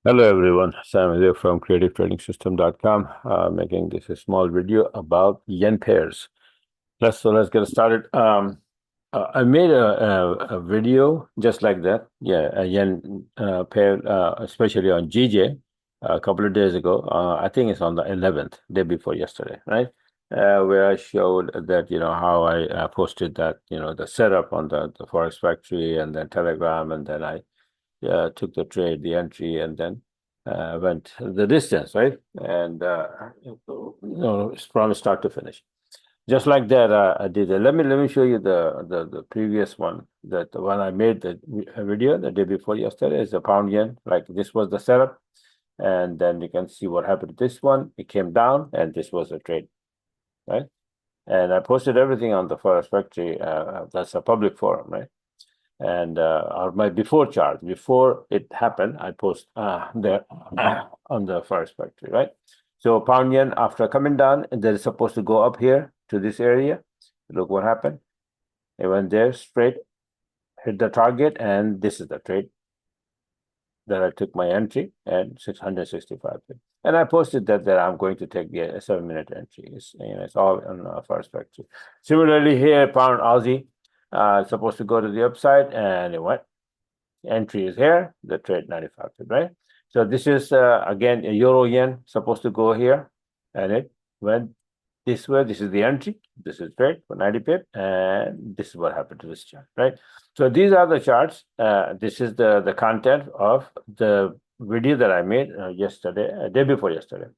Hello everyone, Sam here from creativetrading.system.com, making this a small video about yen pairs. Let's get started. I made a video just like that, yeah, a yen pair, especially on GJ a couple of days ago. I think it's on the 11th, day before yesterday, right? Where I showed that how I posted that the setup on the Forex Factory and then Telegram, and then I took the trade, the entry, and then went the distance, right? And it's from start to finish. Just like that, I did it. Let me show you the previous one. That the one I made the video the day before yesterday is a pound yen. Like this was the setup, and then you can see what happened to this one. It came down, and this was a trade, right? And I posted everything on the Forex Factory. That's a public forum, right? And or my before chart before it happened, I post there on the Forex Factory, right? So pound yen after coming down, and they're supposed to go up here to this area. Look what happened. It went there straight, hit the target, and this is the trade that I took my entry and 665. And I posted that I'm going to take the 7-minute entry. It's all on Forex Factory. Similarly here, pound Aussie. Supposed to go to the upside, and it went. Entry is here, the trade 95, right? So this is again a euro yen supposed to go here, and it went this way. This is the entry, this is trade for 90 pip, and this is what happened to this chart, right? So these are the charts. This is the content of the video that I made yesterday, day before yesterday.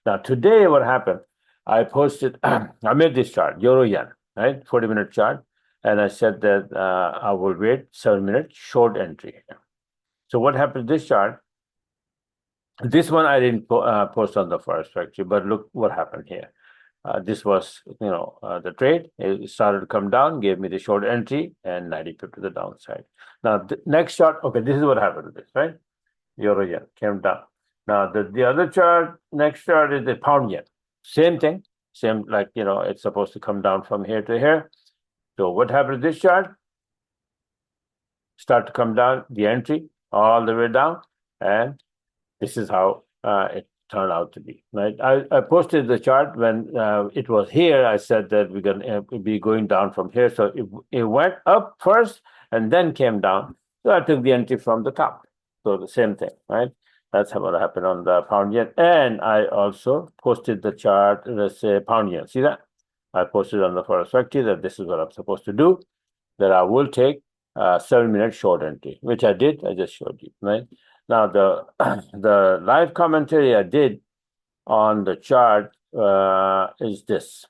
Now today, what happened? I posted. I made this chart, euro yen, right, 40-minute chart, and I said that I will wait 7 minutes short entry. So what happened to this chart? This one I didn't post on the Forex Factory, but look what happened here. This was, the trade. It started to come down, gave me the short entry, and 90 pip to the downside. Now, the next chart, okay, this is what happened to this, right? Euro yen came down. Now, the other chart, next chart is the pound yen. Same thing, same like, it's supposed to come down from here to here. So what happened to this chart? Start to come down, the entry all the way down, and this is how it turned out to be. Right? I posted the chart when it was here. I said that we're going to be going down from here. So it went up first and then came down. So I took the entry from the top. So the same thing, right? That's what happened on the pound yen. And I also posted the chart, let's say pound yen. See that? I posted on the Forex Factory that this is what I'm supposed to do, that I will take 7-minute short entry, which I did. I just showed you, right? Now the the live commentary I did on the chart is this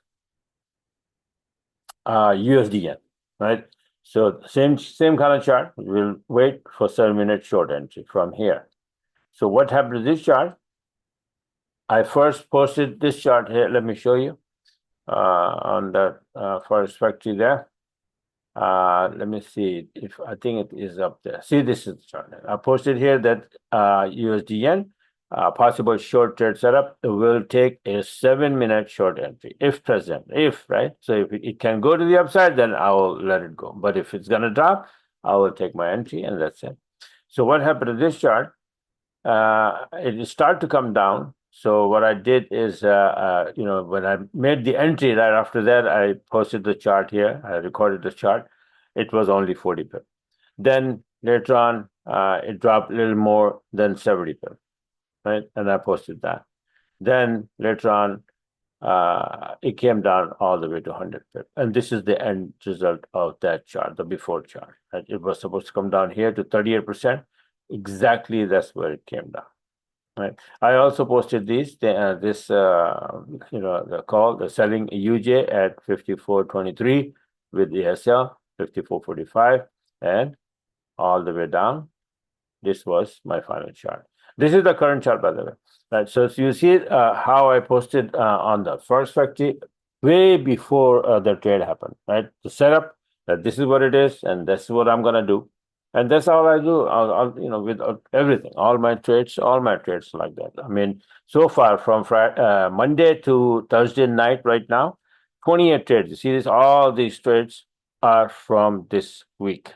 USD yen, right? So same kind of chart. We'll wait for 7-minute short entry from here. So what happened to this chart? I first posted this chart here. Let me show you on the Forex Factory there. Let me see if I think it is up there. See, this is the chart. I posted here that USD yen possible short trade setup will take a 7-minute short entry if present. If right, so if it can go to the upside, then I will let it go. But if it's gonna drop, I will take my entry, and that's it. So what happened to this chart? It started to come down. So what I did is, when I made the entry right after that, I posted the chart here. I recorded the chart. It was only 40 pip. Then later on, it dropped a little more than 70 pip, right? And I posted that. Then later on, it came down all the way to 100 pip. And this is the end result of that chart, the before chart. Right? It was supposed to come down here to 38%. Exactly, that's where it came down. Right. I also posted the call, the selling UJ at 54.23 with the SL 54.45, and all the way down. This was my final chart. This is the current chart, by the way. Right. So you see how I posted on the Forex Factory way before the trade happened. Right. The setup that this is what it is, and this is what I'm gonna do. And that's all I do. With everything, all my trades like that. I mean, so far from Monday to Thursday night, right now, 28 trades. You see this? All these trades are from this week,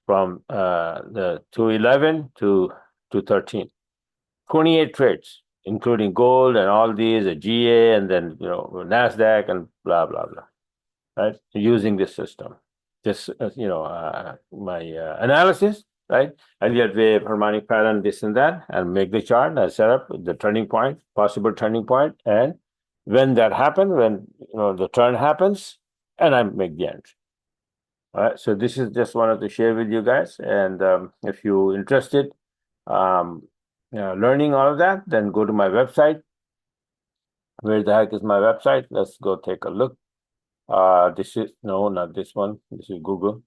from the 211 to 13. 28 trades, including gold and all these, a GA, and then NASDAQ and blah blah blah. Right, using this system, this my analysis. Right, Elliott wave, harmonic pattern, this and that, and make the chart. I set up the turning point, possible turning point, and when that happens, when the turn happens, and I make the entry. All right, so this is just wanted to share with you guys, and if you're interested, learning all of that, then go to my website. Where the heck is my website? Let's go take a look. This is not this one. This is Google.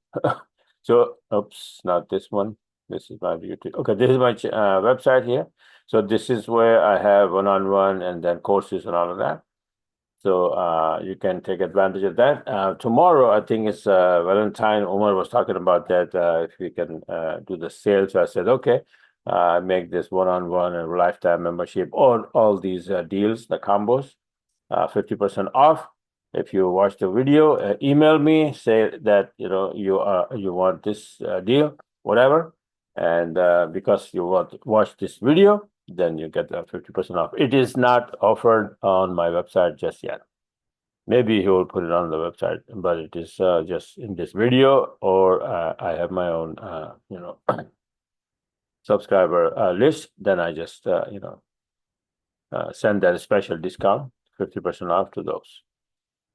So, oops, not this one. This is my YouTube. Okay, this is my website here. So this is where I have one-on-one and then courses and all of that. So you can take advantage of that. Tomorrow, I think it's Valentine. Omar was talking about that. If we can do the sale, so I said, okay, make this one-on-one and lifetime membership, or all these deals, the combos, 50% off. If you watch the video, email me, say that you want this deal, whatever, and because you want to watch this video, then you get 50% off. It is not offered on my website just yet. Maybe he will put it on the website, but it is just in this video, or I have my own subscriber list. Then I just send that special discount, 50% off to those.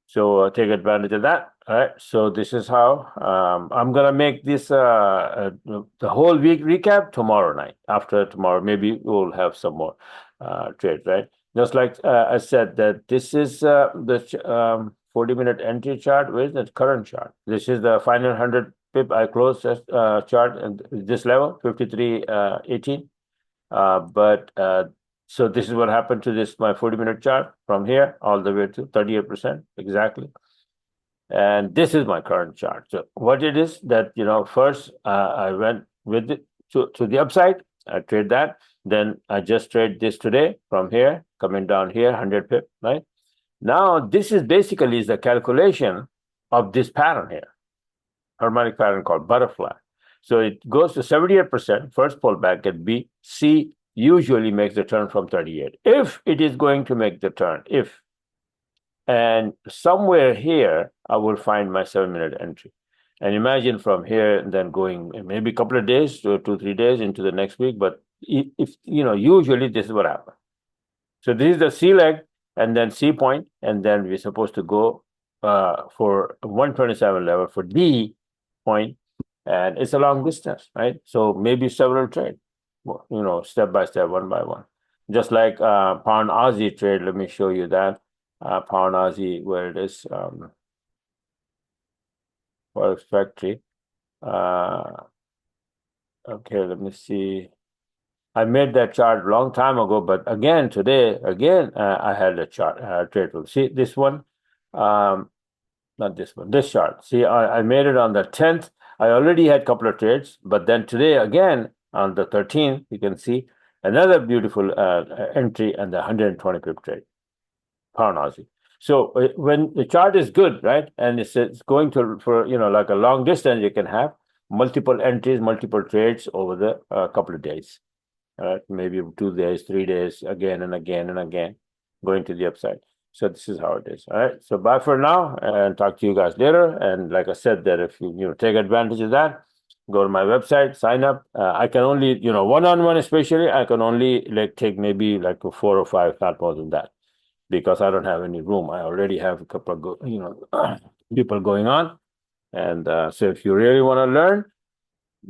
So take advantage of that. All right. So this is how I'm gonna make this the whole week recap tomorrow night. After tomorrow, maybe we'll have some more trades. Right. Just like I said, that this is the 40-minute entry chart with the current chart. This is the final 100 pip I closed chart at this level, 53.18. But so this is what happened to this, my 40-minute chart from here all the way to 38% exactly. And this is my current chart. So what it is that, first I went with it to the upside. I trade that. Then I just trade this today from here, coming down here, 100 pip, right? Now, this is basically the calculation of this pattern here, harmonic pattern called butterfly. So it goes to 78%, first pullback at B. C usually makes the turn from 38. If it is going to make the turn, and somewhere here, I will find my 7-minute entry. And imagine from here, and then going maybe a couple of days, 2-3 days into the next week. But if usually this is what happens. So this is the C leg, and then C point, and then we're supposed to go for 127 level for D point, and it's a long distance, right? So maybe several trade, step by step, one by one. Just like pound Aussie trade, let me show you that. Pound Aussie, where it is, Forex Factory. Okay, let me see. I made that chart a long time ago, but again, today, I had a chart trade. See this one? Not this one, this chart. See, I made it on the 10th. I already had a couple of trades, but then today again, on the 13th, you can see another beautiful entry and the 120 pip trade, pound Aussie. So when the chart is good, right, and it's going to for like a long distance, you can have multiple entries, multiple trades over the couple of days. All right, maybe 2 days, 3 days, again and again and again, going to the upside. So this is how it is. All right. So bye for now, and talk to you guys later. And like I said, that if you take advantage of that, go to my website, sign up. I can only one-on-one, especially I can only take maybe like 4 or 5, not more than that, because I don't have any room. I already have a couple of people going on, and so if you really want to learn,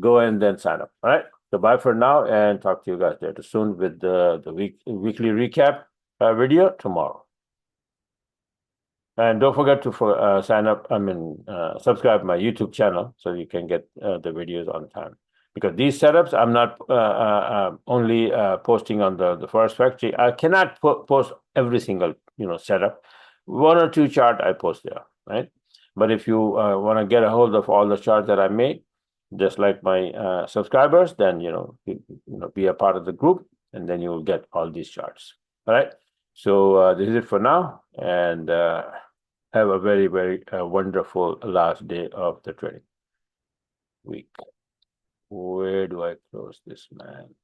go and then sign up. All right. So bye for now, and talk to you guys later soon with the weekly recap video tomorrow. And don't forget to sign up. Subscribe to my YouTube channel so you can get the videos on time. Because these setups, I'm not only posting on the Forex Factory. I cannot post every single setup. 1 or 2 chart I post there, right? But if you want to get a hold of all the charts that I made, just like my subscribers, then be a part of the group, and then you will get all these charts. All right. So this is it for now, and have a very, very wonderful last day of the trading week. Where do I close this, man?